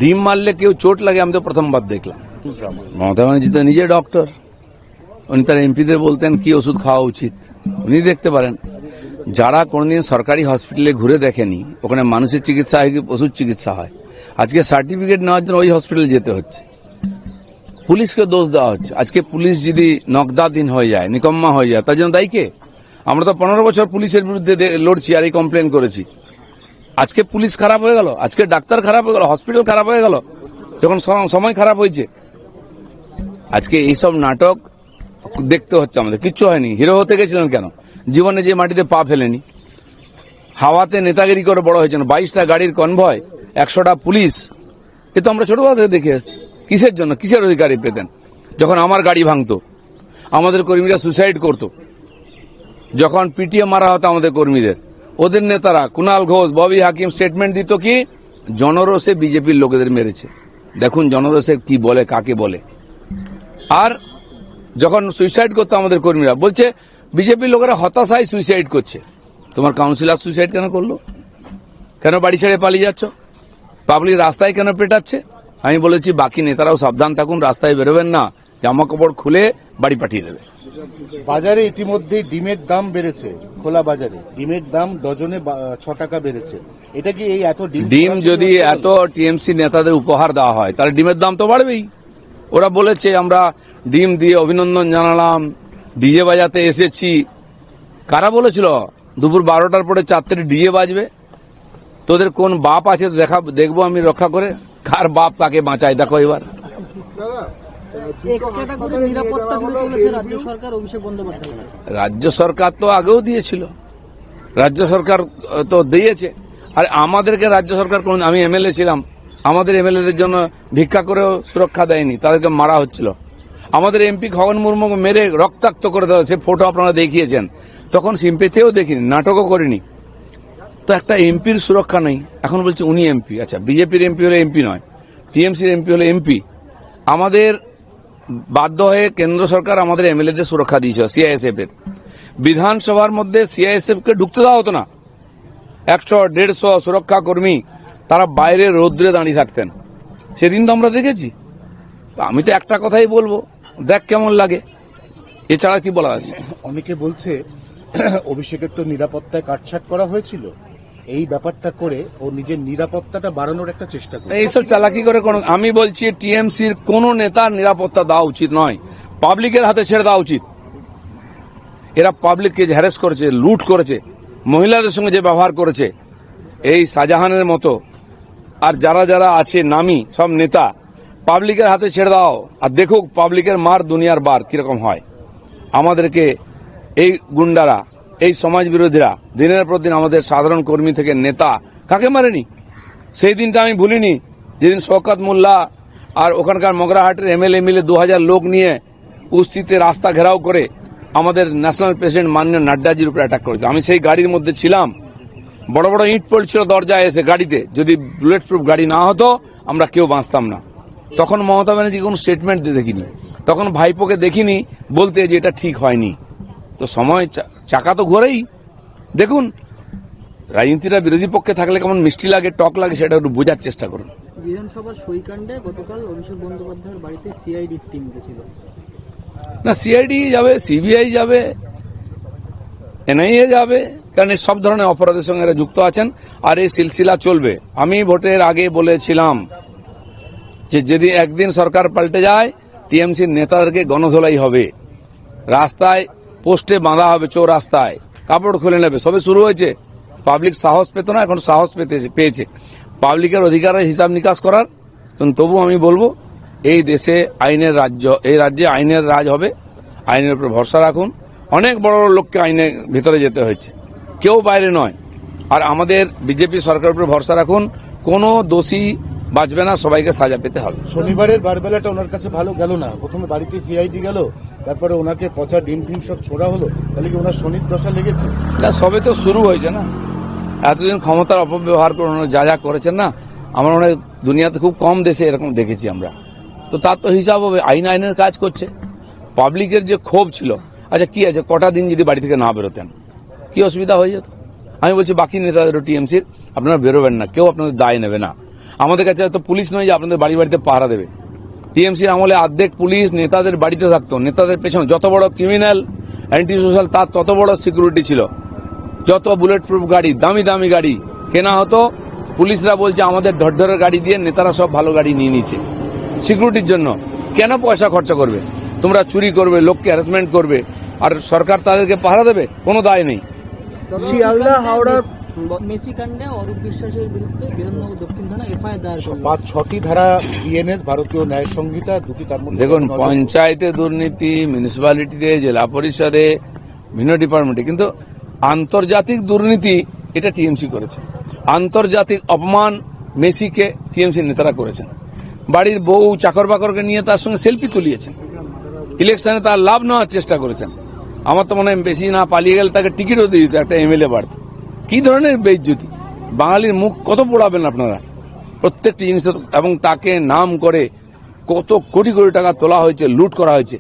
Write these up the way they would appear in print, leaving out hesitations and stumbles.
ডিম মারলে কেউ চোট লাগে আমি তো প্রথমবার দেখলাম। মমতা ব্যানার্জি তো নিজে ডক্টর, উনি তার এমপিদের বলতেন কি ওষুধ খাওয়া উচিত, উনি দেখতে পারেন। যারা কোনোদিন সরকারি হসপিটালে ঘুরে দেখেনি ওখানে মানুষের চিকিৎসা হয় কি পশুর চিকিৎসা হয়, আজকে সার্টিফিকেট নেওয়ার জন্য ওই হসপিটালে যেতে হচ্ছে, পুলিশকে দোষ দেওয়া হচ্ছে। আজকে পুলিশ যদি নগদাধীন হয়ে যায়, নিকম্মা হয়ে যায়, তার জন্য দায়ী কে? আমরা তো 15 বছর পুলিশের বিরুদ্ধে লড়ছি আর এই কমপ্লেন করেছি। আজকে পুলিশ খারাপ হয়ে গেল, আজকে ডাক্তার খারাপ হয়ে গেল, হসপিটাল খারাপ হয়ে গেল যখন সময় খারাপ হয়েছে। আজকে এইসব নাটক দেখতে হচ্ছে আমাদের। কিচ্ছু হয়নি, হিরো হতে গেছিলেন কেন? জীবনে যে মাটিতে পা ফেলেনি, হাওয়াতে নেতাগিরি করে বড় হয়েছেন। 22টা গাড়ির কনভয়, 100টা পুলিশ, এ তো আমরা ছোটবেলা থেকে দেখে এসেছি। কিসের জন্য, কিসের অধিকারী পেতেন? যখন আমার গাড়ি ভাঙতো, আমাদের কর্মীরা সুসাইড করত, যখন পিটিয়ে মারা হতো আমাদের কর্মীদের, ওদের নেতারা কুণাল ঘোষ, ববি হাকিম স্টেটমেন্ট দিত কি জনরোষে বিজেপির লোকেদের মেরেছে। দেখুন জনরোষে কি বলে, কাকে বলে। আর যখন সুইসাইড করতো আমাদের কর্মীরা, বলছে বিজেপির লোকেরা হতাশায় সুইসাইড করছে। তোমার কাউন্সিলর সুইসাইড কেন করলো? কেন বাড়ি ছেড়ে পালিয়ে যাচ্ছ? পাবলিক রাস্তায় কেন পেটাচ্ছে? আমি বলেছি বাকি নেতারাও সাবধান থাকুন, রাস্তায় বেরোবেন না, জামা কাপড় খুলে বাড়ি পাঠিয়ে দেবে। বাজারে ইতিমধ্যে ডিমের দাম বেড়েছে, খোলা বাজারে ডিমের দাম ডজনে 6 টাকা বেড়েছে। এটা কি এই এত ডিম যদি এত টিএমসি নেতাদের উপহার দেওয়া হয় তাহলে ডিমের দাম তো বাড়বেই। ওরা বলেছে আমরা ডিম দিয়ে অভিনন্দন জানালাম, ডিজে বাজাতে এসেছি। কারা বলেছিল দুপুর 12টার পরে 4টে ডিজে বাজবে? তোদের কোন বাপ আছে দেখবো আমি রক্ষা করে, কার বাপ কাকে বাঁচায় দেখো এবার। রাজ্য সরকার তো আগেও দিয়েছিল, রাজ্য সরকার তো দিয়েছে। আর আমাদেরকে রাজ্য সরকার কোন, আমি এমএলএ ছিলাম, আমাদের এমএলএদের জন্য ভিক্ষা করেও সুরক্ষা দেয়নি, তাদেরকে মারা হচ্ছিল। আমাদের এমপি খগন মুর্মুকে মেরে রক্তাক্ত করে দেওয়া, সে ফটো আপনারা দেখিয়েছেন। তখন সিম্পেথিও দেখিনি, নাটকও করিনি। তো একটা এমপির সুরক্ষা নেই, এখন বলছে উনি এমপি। আচ্ছা, বিজেপির এমপি হলে এমপি নয়, টিএমসির এমপি হলে এমপি। আমাদের বাধ্য হয়ে কেন্দ্র সরকার আমাদের এমএলএদের সুরক্ষা দিয়েছে সিআইএসএফ এর। বিধানসভার মধ্যে সিআইএসএফ কে ঢুকতে দেওয়া হতো না। 100-150 সুরক্ষা কর্মী তারা বাইরে রৌদ্রে দাঁড়িয়ে থাকতেন, সেদিন তো আমরা দেখেছি। আমি তো একটা কথাই বলবো, দেখ কেমন লাগে, এছাড়া কি বলা আছে? অনেকে বলছে অভিষেকের তো নিরাপত্তায় কাটছাট করা হয়েছিল, এই ব্যাপারটা করে ও নিজের নিরাপত্তাটা বাড়ানোর একটা চেষ্টা করে। এইসব চালাকি করে কোন, আমি বলছি টিএমসির কোন নেতার নিরাপত্তা দেওয়া উচিত নয়, পাবলিকের হাতে ছেড়ে দেওয়া উচিত। এরা পাবলিককে হ্যারেস করেছে, লুট করেছে, মহিলাদের সঙ্গে যে ব্যবহার করেছে, এই শাহজাহানের মতো আর যারা যারা আছে নামি সব নেতা, পাবলিকের হাতে ছেড়ে দাও আর দেখুক পাবলিকের মার দুনিয়ার বার কিরকম হয়। আমাদেরকে এই গুন্ডারা, এই সমাজ বিরোধীরা দিনের পর দিন আমাদের সাধারণ কর্মী থেকে নেতা কাকে মারেনি? সেই দিনটা আমি ভুলিনি, যেদিন শওকত মোল্লা আর ওখানকার মগরাহাটের এমএলএ মিলে 2000 লোক নিয়ে কুস্তিতে রাস্তা ঘেরাও করে আমাদের ন্যাশনাল প্রেসিডেন্ট মাননীয় নাড্ডাজির উপর অ্যাটাক করেছে। আমি সেই গাড়ির মধ্যে ছিলাম, বড় বড় ইট পড়ছিল দরজায় এসে গাড়িতে, যদি বুলেট প্রুফ গাড়ি না হতো আমরা কেউ বাঁচতাম না। তখন মমতা ব্যানার্জি কোনো স্টেটমেন্ট দিয়ে দেখিনি, তখন ভাইপোকে দেখিনি বলতে যে এটা ঠিক হয়নি। তো সময় চাকা তো ঘোরেই। দেখুন রাজনীতিটা বিরোধী পক্ষে থাকলে কেমন মিষ্টি লাগে, টক লাগে, সেটা একটু বোঝার চেষ্টা করুন। বিধানসভার সইকাণ্ডে গতকাল অভিষেক বন্দ্যোপাধ্যায়ের বাড়িতে সিআইডির টিম গেছিল। না, সিআইডি যাবে, সিবিআই যাবে, এনআইএ যাবে, কারণ সব ধরনের অপরাধের সঙ্গে এরা যুক্ত আছেন আর এই সিলসিলা চলবে। আমি ভোটের আগে বলেছিলাম যে যদি একদিন সরকার পাল্টে যায় টিএমসির নেতাদেরকে গণধোলাই হবে, রাস্তায় পোস্টে বাঁধা হবে, চৌরাস্তায় কাপড় খুলে নেবে। সবে শুরু হয়েছে, পাবলিক সাহস পেত না, এখন সাহস পেয়েছে পাবলিকের অধিকারের হিসাব নিকাশ করার। তবু আমি বলবো এই দেশে আইনের রাজ্য, এই রাজ্যে আইনের রাজ হবে, আইনের উপর ভরসা রাখুন। অনেক বড় বড় লোককে আইনের ভিতরে যেতে হয়েছে, কেউ বাইরে নয়। আর আমাদের বিজেপি সরকারের উপর ভরসা রাখুন, কোনো দোষী বাঁচবে না, সবাইকে সাজা পেতে হবে। শনিবারের বারবেলাটা ওনার কাছে ভালো গেল না, প্রথমে বাড়িতে সিআইডি গেল, তারপরে ওনাকে পচা ডিম ফিম সব ছোড়া হলো, তাহলে কি ওনার শনির দশা লেগেছে? না, সবে তো শুরু হয়েছে না। এতদিন ক্ষমতার অপব্যবহার করে যা যা করেছেন না, আমরা অনেক দুনিয়াতে খুব কম দেশে এরকম দেখেছি আমরা। তো তার তো হিসাব হবে, আইনের কাজ করছে। পাবলিকের যে ক্ষোভ ছিল, আচ্ছা কি আছে, কটা দিন যদি বাড়ি থেকে না বেরোতেন কি অসুবিধা হয়ে যেত? আমি বলছি বাকি নেতাদের টিএমসির আপনারা বেরোবেন না, কেউ আপনাদের দায় নেবে না। আমাদের কাছে তো পুলিশ নয় যে আপনাদের বাড়ি বাড়িতে পাহারা দেবে। টিএমসির আমলে অর্ধেক পুলিশ নেতাদের বাড়িতে থাকতো, নেতাদের পেছনে যত বড় ক্রিমিনাল অ্যান্টি সোশ্যাল তার তত বড় সিকিউরিটি ছিল। যত বুলেট প্রুফ গাড়ি, দামি দামি গাড়ি কেনা হতো, পুলিশরা বলছে আমাদের ঢরঢরের গাড়ি দিয়ে নেতারা সব ভালো গাড়ি নিয়ে নিচ্ছে সিকিউরিটির জন্য। কেন পয়সা খরচা করবে? তোমরা চুরি করবে, লোককে হ্যারাসমেন্ট করবে, আর সরকার তাদেরকে পাহারা দেবে? কোনো দায় নেই। শিয়ালদা হাওড়ার মেসি কাণ্ডে অরূপ বিশ্বাসের বিরুদ্ধে বিধাননগর দক্ষিণ থানা এফআইআর দায়ের করল। 5-6টি ধারা বিএনএস, ভারতীয় ন্যায় সংহিতা, দুটি তার মধ্যে দেখুন, পঞ্চায়েতে দুর্নীতি, মিউনিসিপ্যালিটিতে, জেলা পরিষদে, বিভিন্ন ডিপার্টমেন্টে, কিন্তু আন্তর্জাতিক দুর্নীতি এটা টিএমসি করেছে। আন্তর্জাতিক অপমান মেসিকে টিএমসি নেতারা করেছেন। বাড়ির বউ চাকর বাকরকে নিয়ে তার সঙ্গে সেলফি তুলিয়েছেন। ইলেকশনে তার লাভ নেওয়ার চেষ্টা করেছেন। আমার তো মনে হয় বেশি না পালিয়ে গেলে তাকে টিকিটও দিয়ে দিত, একটা এমএলএ বাড়ত। কি ধরনের বেইজ্জতি! বাঙালির মুখ কত পোড়াবেন আপনারা প্রত্যেকটি জিনিস। এবং তাকে নাম করে কত কোটি কোটি টাকা তোলা হয়েছে, লুট করা হয়েছে।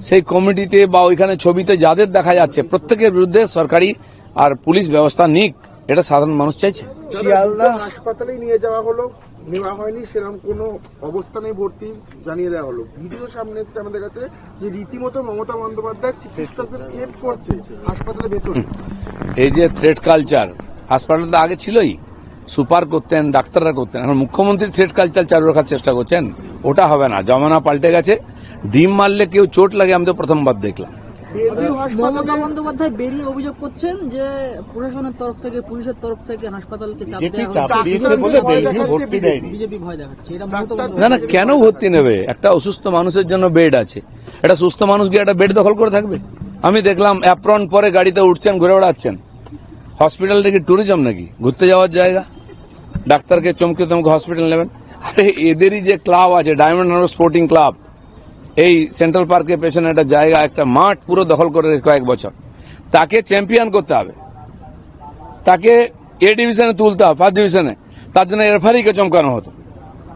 সেই কমিটিতে বা ওইখানে ছবিতে যাদের দেখা যাচ্ছে প্রত্যেকের বিরুদ্ধে সরকারি আর পুলিশ ব্যবস্থা নিক, এটা সাধারণ মানুষ চাইছে। শিয়ালদা হাসপাতালে নিয়ে যাওয়া হলো, নেওয়া হয়নি, সেরকম কোনো অবস্থানে ভর্তি জানিয়ে দেওয়া হলো। ভিডিও সামনে এসছে আমাদের কাছে যে রীতিমতো মমতা বন্দ্যোপাধ্যায় চিকিৎসকদের থ্রেট করছে হাসপাতালের ভেতরে। এই যে থ্রেট কালচার হাসপাতালে তো আগে ছিলই, সুপার করতেন, ডাক্তাররা করতেন। এখন মুখ্যমন্ত্রী থ্রেট কালচার চালু রাখার চেষ্টা করছেন, ওটা হবে না। জমানা পাল্টে গেছে। ডিম মারলে কেউ চোট লাগে আমি তো প্রথমবার দেখলাম। মমতা বন্দ্যোপাধ্যায় বেরিয়ে অভিযোগ করছেন যে প্রশাসনের তরফ থেকে, পুলিশের তরফ থেকে হাসপাতালকে চাপ বিজেপি দেওয়া চাপ হচ্ছে। দিয়েছে বলে বেলভিউ ভর্তি দেয়নি। বিজেপি ভয় দেখাচ্ছে, এটা মমতা না বন্দ্যোপাধ্যায়। না, কেন ভর্তি নেবে? একটা অসুস্থ মানুষের জন্য বেড আছে। একটা সুস্থ মানুষ গিয়ে একটা বেড দখল করে থাকবে? আমি দেখলাম অ্যাপ্রন পরে গাড়িতে উঠছেন, ঘুরে বেড়াচ্ছেন। হসপিটালটা কি ট্যুরিজম নাকি? ঘুরতে যাওয়ার জায়গা? ডাক্তারকে চমকে তোমাকে হসপিটাল নেবেন? আরে এদেরই যে ক্লাব আছে, ডায়মন্ড হারবার স্পোর্টিং ক্লাব, এই সেন্ট্রাল পার্কের পেছনে একটা জায়গা, একটা মাঠ পুরো দখল করে রেখে কয়েক বছর। তাকে চ্যাম্পিয়ন করতে হবে, তাকে এ ডিভিশনে তুলতে হবে, ফার্স্ট ডিভিশনে। তার জন্য রেফারিকে চমকানো হতো,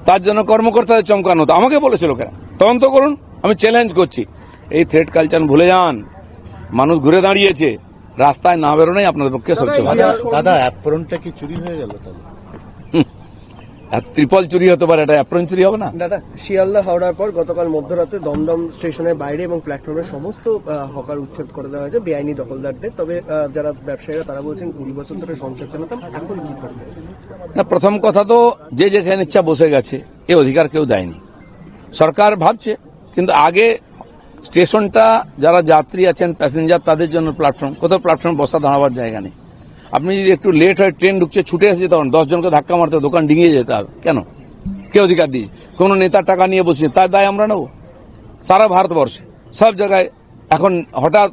তার জন্য কর্মকর্তাদের চমকানো হতো। আমাকে বলেছিল লোকেরা তদন্ত করুন। আমি চ্যালেঞ্জ করছি, এই থ্রেট কালচার ভুলে যান। মানুষ ঘুরে দাঁড়িয়েছে, রাস্তায় না বেরোনোই আপনাদের পক্ষে সবচেয়ে ভালো। দাদা অ্যাপ্রনটা কি চুরি হয়ে গেল তাহলে? আর ত্রিপল চুরি হতে পারে, এটা অ্যাপ্রন চুরি হবে না? দাদা, শিয়ালদা হাওড়ার পর গতকাল মধ্যরাতে দমদম স্টেশনের বাইরে এবং প্ল্যাটফর্মের সমস্ত হকার উচ্ছেদ করে দেওয়া হয়েছে বেআইনি দখলদারদের। তবে যারা ব্যবসায়ীরা তারা বলছেন 20 বছর ধরে সংসার চালাতাম, এখন কি করবে? না, প্রথম কথা তো যে যেখানে ইচ্ছা বসে গেছে, এ অধিকার কেউ দেয়নি। সরকার ভাবছে, কিন্তু আগে স্টেশনটা যারা যাত্রী আছেন, প্যাসেঞ্জার, তাদের জন্য প্ল্যাটফর্ম। কোথাও প্ল্যাটফর্ম বসা দাঁড়াবার জায়গা নেই। আপনি যদি একটু লেট হয়, ট্রেন ঢুকছে, ছুটে এসে তখন 10 জনকে ধাক্কা মারতে, দোকান ডিঙিয়ে যেতে হবে। কেন? কে অধিকার দিয়ে? কোন নেতার টাকা নিয়ে বসে, তার দায় আমরা নেব? সারা ভারতবর্ষে সব জায়গায় এখন হঠাৎ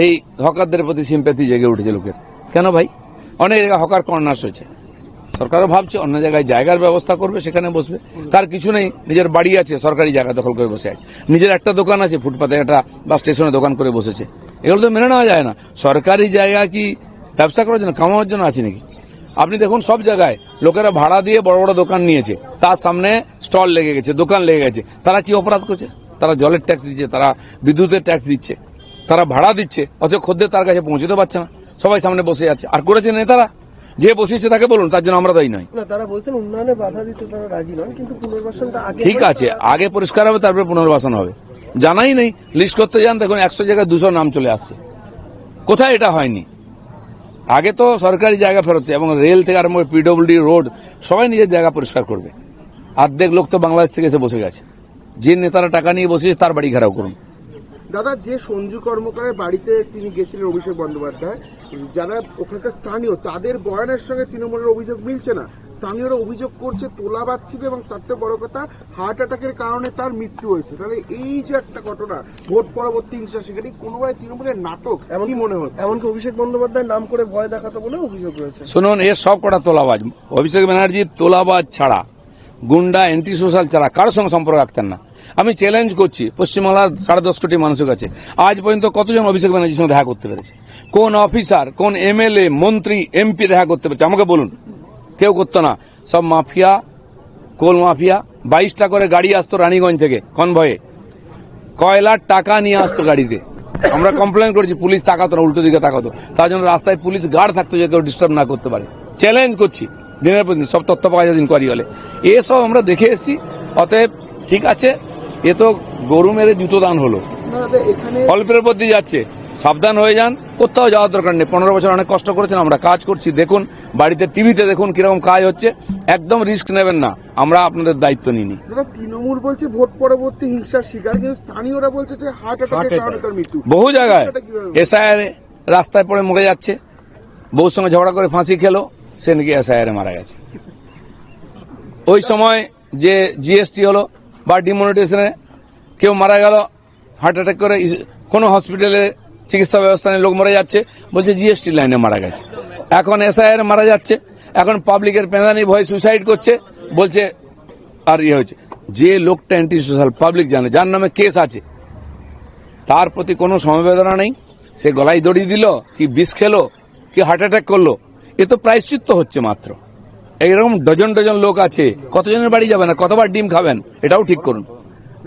এই হকারদের প্রতি সিম্প্যাথি জেগে উঠেছে লোকের। কেন ভাই? অনেক জায়গায় হকার কর্নার্স হয়েছে। সরকারও ভাবছে অন্য জায়গায় জায়গার ব্যবস্থা করবে, সেখানে বসবে। তার কিছু নেই, নিজের বাড়ি আছে, সরকারি জায়গা দখল করে বসে আছে। নিজের একটা দোকান আছে, ফুটপাতে একটা বা স্টেশনে দোকান করে বসেছে। এগুলো তো মেনে নেওয়া যায় না। সরকারি জায়গা কি ব্যবসা করার জন্য, কামানোর জন্য আছে নাকি? আপনি দেখুন সব জায়গায় লোকেরা ভাড়া দিয়ে বড় বড় দোকান নিয়েছে, তার সামনে স্টল লেগে গেছে, দোকান লেগে গেছে। তারা কি অপরাধ করছে? তারা জলের ট্যাক্স দিচ্ছে, তারা বিদ্যুতের ট্যাক্স দিচ্ছে, তারা ভাড়া দিচ্ছে, অথচ খদ্দের তার কাছে পৌঁছতে পারছে না। সবাই সামনে বসে আছে। আর করেছে নেতারা, যে বসিয়েছে তাকে বলুন, তার জন্য আমরা দায়ী নয়। না, তারা বলছেন উন্নয়নে বাধা দিতে তারা রাজি নন, কিন্তু পুনর্বাসনটা আগে। ঠিক আছে, আগে পরিষ্কার হবে, তারপরে পুনর্বাসন হবে। জানাই নেই, লিস্ট করতে যান, দেখুন 100 জায়গায় 200 নাম চলে আসছে। কোথায় এটা হয়নি? আগে তো সরকারি জায়গা ফেরোচ্ছে, এবং রেল থেকে আরম্ভ করে পিডব্লিউডি, রোড, সবাই নিজের জায়গা পরিষ্কার করবে। অর্ধেক লোক তো বাংলাদেশ থেকে এসে বসে গেছে। যে নেতারা টাকা নিয়ে বসেছে তার বাড়ি ঘেরাও করুন। দাদা, যে সঞ্জু কর্মকারের বাড়িতে তিনি গেছিলেন অভিষেক বন্দ্যোপাধ্যায়, যারা ওখানকার স্থানীয়, তাদের বয়ানের সঙ্গে তৃণমূলের অভিযোগ মিলছে না। স্থানীয়রা অভিযোগ করছে তোলাবাজ ছিল, এবং তার থেকে বড় কথা হার্ট অ্যাটাকের কারণে তার মৃত্যু হয়েছে। তাহলে এই যে একটা ঘটনা, ভোট পরবর্তী হিংসা, সেখানে কোনোভাবে তৃণমূলের নাটক এমনকি মনে হচ্ছে। এমনকি অভিষেক বন্দ্যোপাধ্যায় নাম করে ভয় দেখাতো বলে অভিযোগ রয়েছে। শুনুন, এর সব কটা তোলাবাজ। অভিষেক ব্যানার্জি তোলাবাজ ছাড়া, গুন্ডা, অ্যান্টি সোশ্যাল ছাড়া কারোর সঙ্গে সম্পর্ক রাখতেন না। আমি চ্যালেঞ্জ করছি পশ্চিমবাংলার 10.5 কোটি মানুষের কাছে, আজ পর্যন্ত কতজন অভিষেক ব্যানার্জির সঙ্গে দেখা করতে পেরেছে? কোন অফিসার, কোন এমএলএ, মন্ত্রী, এমপি দেখা করতে পেরেছে? আমাকে বলুন। কেউ করতো না। সব মাফিয়া, কোল মাফিয়া। 22টা করে গাড়ি আসতো রানীগঞ্জ থেকে কনভয়ে, কয়লার টাকা নিয়ে আসতো গাড়িতে। আমরা কমপ্লেন করেছি, পুলিশ তাকাতো না, উল্টো দিকে তাকাতো। তার জন্য রাস্তায় পুলিশ গার্ড থাকতো, যে কেউ ডিস্টার্ব না করতে পারে। চ্যালেঞ্জ করছি, দিনের পর দিন সব তথ্য পাওয়া যায় ইনকোয়ারি হলে। এসব আমরা দেখে এসেছি। অতএব ঠিক আছে, এ তো গরু মেরে জুতো দান হলো, না দাদা এখানে অল্পের উপর দিয়ে যাচ্ছে। সাবধান হয়ে যান, কোথাও যাওয়ার দরকার নেই। 15 বছর অনেক কষ্ট করেছেন, আমরা কাজ করছি, দেখুন বাড়িতে টিভিতে দেখুন কিরকম কাজ হচ্ছে। একদম রিস্ক নেবেন না, আমরা আপনাদের দায়িত্ব নিইনি। দাদা তৃণমূল বলছে ভোট পরবর্তী হিংসার শিকার, কিন্তু স্থানীয়রা বলছে যে হার্ট অ্যাটাকের কারণে তার মৃত্যু। বহু জায়গায় এটা কিভাবে? এসআইআর রাস্তায় পড়ে মরে যাচ্ছে, বউর সঙ্গে ঝগড়া করে ফাঁসি খেলো, সে নাকি এসআইআর মারা গেছে। ওই সময় যে জিএসটি হলো বা ডিমনিটাইজেশনে কেউ মারা গেল হার্ট অ্যাটাক করে, কোনো হসপিটালে চিকিৎসা ব্যবস্থা নেই, লোক মরে যাচ্ছে, বলছে জিএসটি লাইনে মারা গেছে। এখন এসআইআর মারা যাচ্ছে, এখন পাবলিকের পেঁদানি ভয় সুসাইড করছে, বলছে আর ইয়ে হয়েছে। যে লোকটা অ্যান্টি সোশ্যাল পাবলিক জানে, যার নামে কেস আছে, তার প্রতি কোনো সমবেদনা নেই। সে গলায় দড়ি দিল, কি বিষ খেলো, কি হার্ট অ্যাটাক করলো, এ তো প্রায়শ্চিত্ত হচ্ছে মাত্র। এইরকম ডজন ডজন লোক আছে, কতজনের বাড়ি যাবেন আর কতবার ডিম খাবেন, এটাও ঠিক করুন।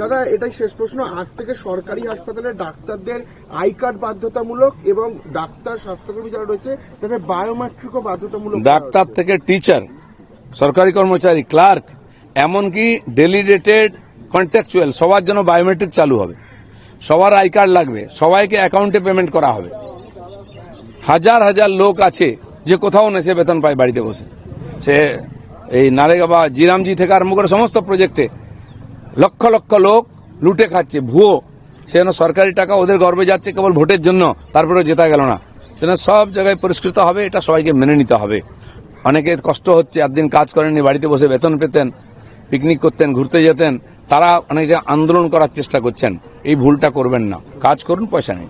দাদা এটাই শেষ প্রশ্ন, আজ থেকে সরকারি হাসপাতালে ডাক্তারদের আই কার্ড বাধ্যতামূলক এবং ডাক্তার স্বাস্থ্যকর্মী যারা রয়েছে তাদের বায়োমেট্রিকও বাধ্যতামূলক করা ডাক্তার হচ্ছে। থেকে টিচার, সরকারি কর্মচারী, ক্লার্ক, এমনকি ডেলিগেটেড, কন্ট্রাকচুয়াল, সবার জন্য বায়োমেট্রিক চালু হবে। সবার আই কার্ড লাগবে, সবাইকে অ্যাকাউন্টে পেমেন্ট করা হবে। হাজার হাজার লোক আছে যে কোথাও নেই, সে বেতন পায় বাড়িতে বসে। সে এই নারেগা বা জিরামজি থেকে আরম্ভ করে সমস্ত প্রজেক্টে লক্ষ লক্ষ লোক লুটে খাচ্ছে, ভুয়ো। সেজন্য সরকারি টাকা ওদের গর্বে যাচ্ছে কেবল ভোটের জন্য, তারপরে জেতা গেল না। সেজন্য সব জায়গায় পরিষ্কৃত হবে, এটা সবাইকে মেনে নিতে হবে। অনেকে কষ্ট হচ্ছে, একদিন কাজ করেননি, বাড়িতে বসে বেতন পেতেন, পিকনিক করতেন, ঘুরতে যেতেন, তারা অনেকে আন্দোলন করার চেষ্টা করছেন। এই ভুলটা করবেন না, কাজ করুন, পয়সা নেই।